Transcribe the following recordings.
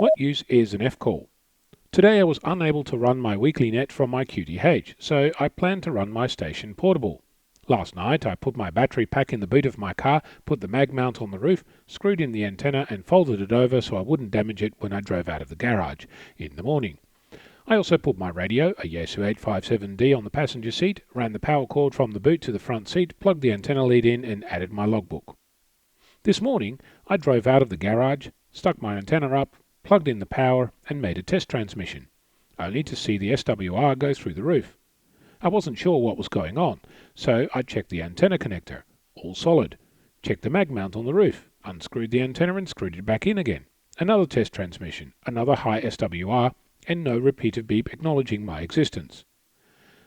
What use is an F-call? Today I was unable to run my weekly net from my QTH, so I planned to run my station portable. Last night I put my battery pack in the boot of my car, put the mag mount on the roof, screwed in the antenna and folded it over so I wouldn't damage it when I drove out of the garage in the morning. I also put my radio, a Yaesu 857D, on the passenger seat, ran the power cord from the boot to the front seat, plugged the antenna lead in and added my logbook. This morning I drove out of the garage, stuck my antenna up, plugged in the power and made a test transmission, only to see the SWR go through the roof. I wasn't sure what was going on, so I checked the antenna connector, all solid, checked the mag mount on the roof, unscrewed the antenna and screwed it back in again. Another test transmission, another high SWR, and no repeater beep acknowledging my existence.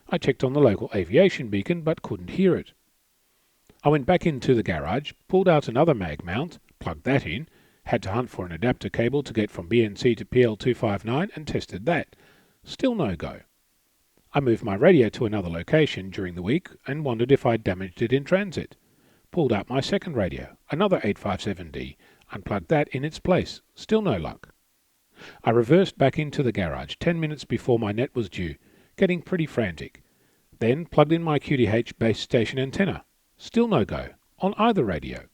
I checked on the local aviation beacon but couldn't hear it. I went back into the garage, pulled out another mag mount, plugged that in, had to hunt for an adapter cable to get from BNC to PL259 and tested that. Still no go. I moved my radio to another location during the week and wondered if I'd damaged it in transit. Pulled out my second radio, another 857D, unplugged that in its place. Still no luck. I reversed back into the garage 10 minutes before my net was due, getting pretty frantic. Then plugged in my QTH base station antenna. Still no go, on either radio.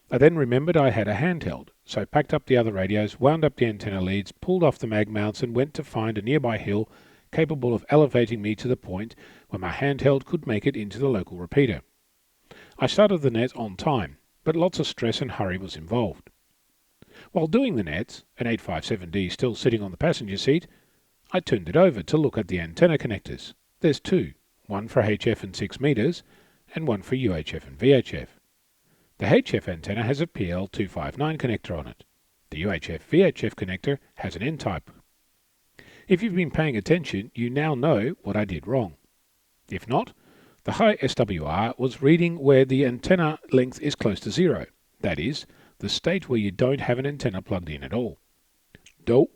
I then remembered I had a handheld, so packed up the other radios, wound up the antenna leads, pulled off the mag mounts and went to find a nearby hill capable of elevating me to the point where my handheld could make it into the local repeater. I started the net on time, but lots of stress and hurry was involved. While doing the nets, an 857D still sitting on the passenger seat, I turned it over to look at the antenna connectors. There's two, one for HF and 6 meters, and one for UHF and VHF. The HF antenna has a PL259 connector on it. The UHF-VHF connector has an N-type. If you've been paying attention, you now know what I did wrong. If not, the high SWR was reading where the antenna length is close to zero. That is, the state where you don't have an antenna plugged in at all. Dope.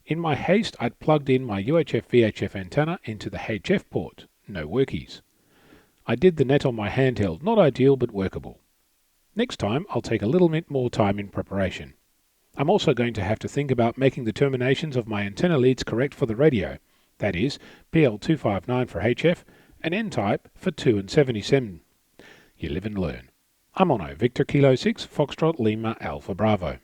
In my haste, I'd plugged in my UHF-VHF antenna into the HF port. No workies. I did the net on my handheld, not ideal but workable. Next time, I'll take a little bit more time in preparation. I'm also going to have to think about making the terminations of my antenna leads correct for the radio. That is, PL259 for HF and N-type for 2 and 77. You live and learn. I'm Ono, Victor Kilo 6, Foxtrot Lima Alpha Bravo.